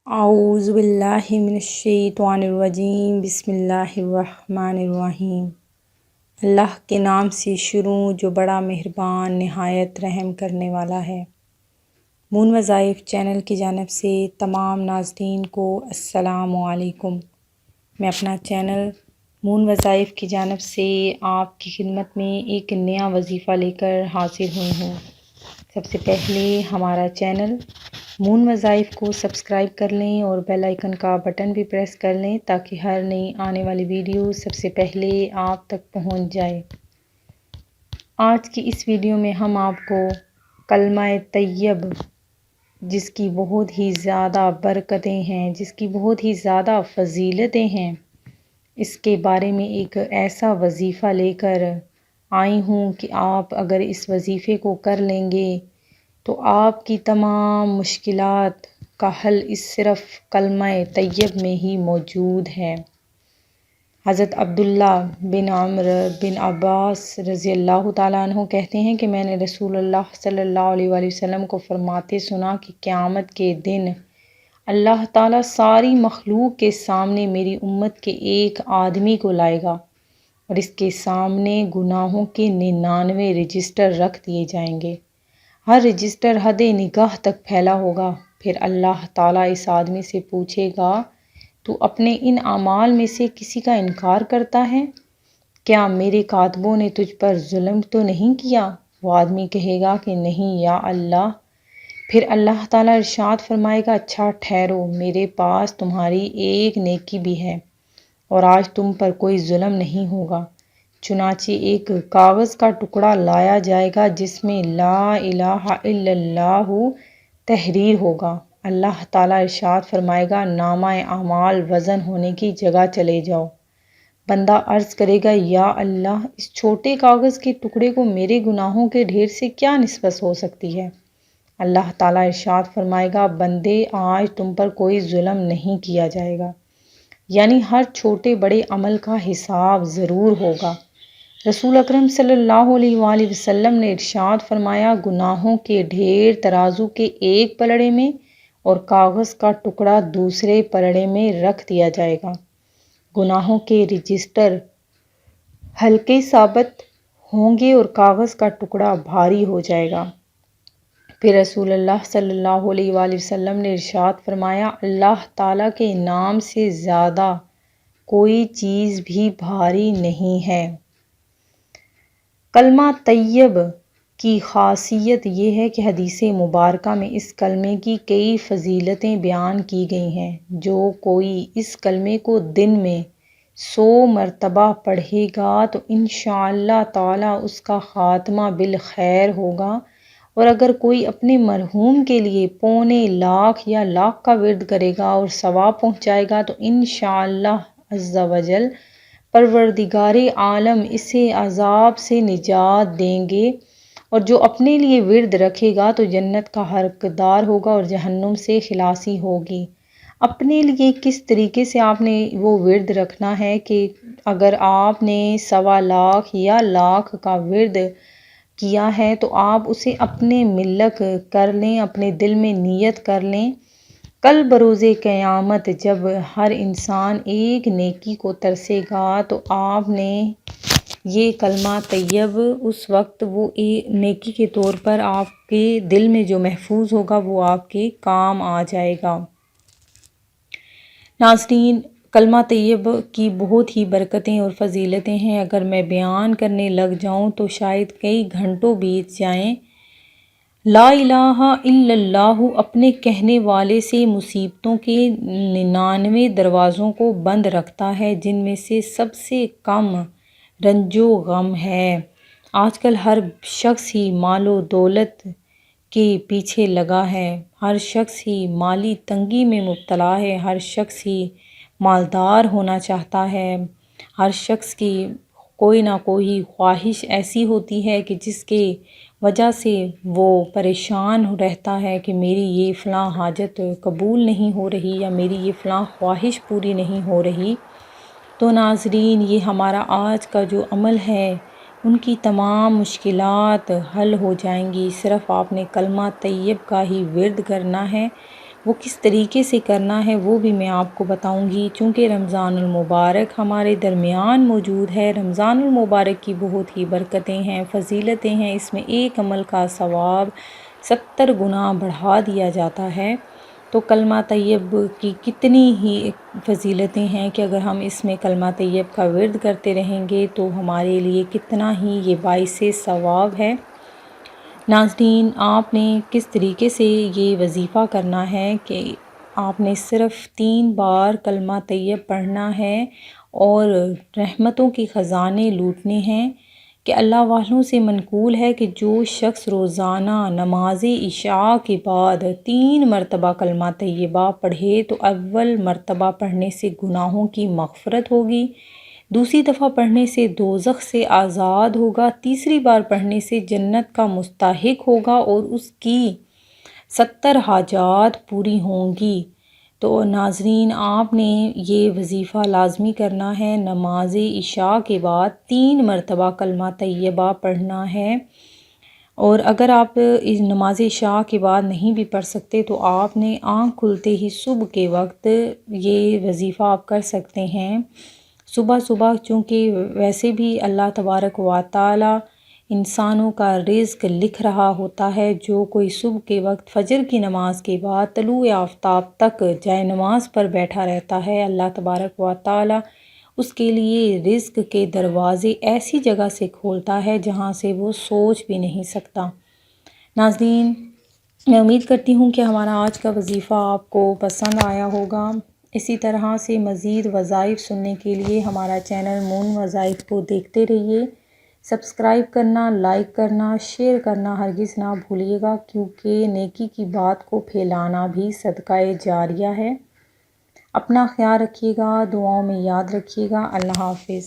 اعوذ باللہ من الشیطان الرجیم، بسم اللہ الرحمن الرحیم۔ اللہ کے نام سے شروع جو بڑا مہربان نہایت رحم کرنے والا ہے۔ مون وظائف چینل کی جانب سے تمام ناظرین کو السلام علیکم۔ میں اپنا چینل مون وظائف کی جانب سے آپ کی خدمت میں ایک نیا وظیفہ لے کر حاضر ہوئی ہوں۔ سب سے پہلے ہمارا چینل مون وظائف کو سبسکرائب کر لیں اور بیل آئیکن کا بٹن بھی پریس کر لیں تاکہ ہر نئی آنے والی ویڈیو سب سے پہلے آپ تک پہنچ جائے۔ آج کی اس ویڈیو میں ہم آپ کو کلمہ طیب، جس کی بہت ہی زیادہ برکتیں ہیں، جس کی بہت ہی زیادہ فضیلتیں ہیں، اس کے بارے میں ایک ایسا وظیفہ لے کر آئی ہوں کہ آپ اگر اس وظیفے کو کر لیں گے تو آپ کی تمام مشکلات کا حل اس صرف کلمہ طیب میں ہی موجود ہے۔ حضرت عبداللہ بن عمرو بن عباس رضی اللہ تعالیٰ عنہ کہتے ہیں کہ میں نے رسول اللہ صلی اللہ علیہ وآلہ وسلم کو فرماتے سنا کہ قیامت کے دن اللہ تعالیٰ ساری مخلوق کے سامنے میری امت کے ایک آدمی کو لائے گا اور اس کے سامنے گناہوں کے 99 رجسٹر رکھ دیے جائیں گے۔ ہر رجسٹر حد نگاہ تک پھیلا ہوگا۔ پھر اللہ تعالیٰ اس آدمی سے پوچھے گا، تو اپنے ان اعمال میں سے کسی کا انکار کرتا ہے؟ کیا میرے کاتبوں نے تجھ پر ظلم تو نہیں کیا؟ وہ آدمی کہے گا کہ نہیں یا اللہ۔ پھر اللہ تعالیٰ ارشاد فرمائے گا، اچھا ٹھہرو، میرے پاس تمہاری ایک نیکی بھی ہے اور آج تم پر کوئی ظلم نہیں ہوگا۔ چنانچہ ایک کاغذ کا ٹکڑا لایا جائے گا جس میں لا الہ الا اللہ تحریر ہوگا۔ اللہ تعالیٰ ارشاد فرمائے گا، نامہ اعمال وزن ہونے کی جگہ چلے جاؤ۔ بندہ عرض کرے گا، یا اللہ، اس چھوٹے کاغذ کے ٹکڑے کو میرے گناہوں کے ڈھیر سے کیا نسبت ہو سکتی ہے؟ اللہ تعالیٰ ارشاد فرمائے گا، بندے، آج تم پر کوئی ظلم نہیں کیا جائے گا، یعنی ہر چھوٹے بڑے عمل کا حساب ضرور ہوگا۔ رسول اکرم صلی اللہ علیہ وآلہ وسلم نے ارشاد فرمایا، گناہوں کے ڈھیر ترازو کے ایک پلڑے میں اور کاغذ کا ٹکڑا دوسرے پلڑے میں رکھ دیا جائے گا۔ گناہوں کے رجسٹر ہلکے ثابت ہوں گے اور کاغذ کا ٹکڑا بھاری ہو جائے گا۔ پھر رسول اللہ صلی اللہ علیہ وآلہ وسلم نے ارشاد فرمایا، اللہ تعالیٰ کے نام سے زیادہ کوئی چیز بھی بھاری نہیں ہے۔ کلمہ طیب کی خاصیت یہ ہے کہ حدیث مبارکہ میں اس کلمے کی کئی فضیلتیں بیان کی گئی ہیں۔ جو کوئی اس کلمے کو دن میں 100 مرتبہ پڑھے گا تو انشاءاللہ تعالیٰ اس کا خاتمہ بالخیر ہوگا، اور اگر کوئی اپنے مرحوم کے لیے 2.25 لاکھ یا لاکھ کا ورد کرے گا اور ثواب پہنچائے گا تو انشاءاللہ عز و جل پروردگار عالم اسے عذاب سے نجات دیں گے، اور جو اپنے لیے ورد رکھے گا تو جنت کا حقدار ہوگا اور جہنم سے خلاصی ہوگی۔ اپنے لیے کس طریقے سے آپ نے وہ ورد رکھنا ہے کہ اگر آپ نے 1.25 لاکھ یا لاکھ کا ورد کیا ہے تو آپ اسے اپنے ملک کر لیں، اپنے دل میں نیت کر لیں۔ کل بروز قیامت جب ہر انسان ایک نیکی کو ترسے گا تو آپ نے یہ کلمہ طیب اس وقت وہ نیکی کے طور پر آپ کے دل میں جو محفوظ ہوگا وہ آپ کے کام آ جائے گا۔ ناظرین، کلمہ طیب کی بہت ہی برکتیں اور فضیلتیں ہیں۔ اگر میں بیان کرنے لگ جاؤں تو شاید کئی گھنٹوں بیت جائیں۔ لا الہ الا اللہ اپنے کہنے والے سے مصیبتوں کے 99 دروازوں کو بند رکھتا ہے، جن میں سے سب سے کم رنج و غم ہے۔ آج کل ہر شخص ہی مال و دولت کے پیچھے لگا ہے، ہر شخص ہی مالی تنگی میں مبتلا ہے، ہر شخص ہی مالدار ہونا چاہتا ہے، ہر شخص کی کوئی نہ کوئی خواہش ایسی ہوتی ہے کہ جس کے وجہ سے وہ پریشان رہتا ہے کہ میری یہ فلاں حاجت قبول نہیں ہو رہی یا میری یہ فلاں خواہش پوری نہیں ہو رہی۔ تو ناظرین، یہ ہمارا آج کا جو عمل ہے ان کی تمام مشکلات حل ہو جائیں گی۔ صرف آپ نے کلمہ طیب کا ہی ورد کرنا ہے۔ وہ کس طریقے سے کرنا ہے وہ بھی میں آپ کو بتاؤں گی۔ چونکہ رمضان المبارک ہمارے درمیان موجود ہے، رمضان المبارک کی بہت ہی برکتیں ہیں، فضیلتیں ہیں، اس میں ایک عمل کا ثواب 70 گنا بڑھا دیا جاتا ہے۔ تو کلمہ طیب کی کتنی ہی فضیلتیں ہیں کہ اگر ہم اس میں کلمہ طیب کا ورد کرتے رہیں گے تو ہمارے لیے کتنا ہی یہ باعث ثواب ہے۔ ناظرین، آپ نے کس طریقے سے یہ وظیفہ کرنا ہے کہ آپ نے صرف 3 بار کلمہ طیب پڑھنا ہے اور رحمتوں کے خزانے لوٹنے ہیں کہ اللہ والوں سے منقول ہے کہ جو شخص روزانہ نماز عشاء کے بعد 3 مرتبہ کلمہ طیبہ پڑھے تو اول مرتبہ پڑھنے سے گناہوں کی مغفرت ہوگی، دوسری دفعہ پڑھنے سے دوزخ سے آزاد ہوگا، تیسری بار پڑھنے سے جنت کا مستحق ہوگا اور اس کی 70 حاجات پوری ہوں گی۔ تو ناظرین، آپ نے یہ وظیفہ لازمی کرنا ہے، نماز عشاء کے بعد 3 مرتبہ کلمہ طیبہ پڑھنا ہے۔ اور اگر آپ اس نماز عشاء کے بعد نہیں بھی پڑھ سکتے تو آپ نے آنکھ کھلتے ہی صبح کے وقت یہ وظیفہ آپ کر سکتے ہیں۔ صبح صبح چونکہ ویسے بھی اللہ تبارک و تعالی انسانوں کا رزق لکھ رہا ہوتا ہے، جو کوئی صبح کے وقت فجر کی نماز کے بعد طلوع آفتاب تک جائے نماز پر بیٹھا رہتا ہے، اللہ تبارک و تعالی اس کے لیے رزق کے دروازے ایسی جگہ سے کھولتا ہے جہاں سے وہ سوچ بھی نہیں سکتا۔ ناظرین، میں امید کرتی ہوں کہ ہمارا آج کا وظیفہ آپ کو پسند آیا ہوگا۔ اسی طرح سے مزید وظائف سننے کے لیے ہمارا چینل مون وظائف کو دیکھتے رہیے۔ سبسکرائب کرنا، لائک کرنا، شیئر کرنا ہرگز نہ بھولیے گا، کیونکہ نیکی کی بات کو پھیلانا بھی صدقہ جاریہ ہے۔ اپنا خیال رکھیے گا، دعاؤں میں یاد رکھیے گا۔ اللہ حافظ۔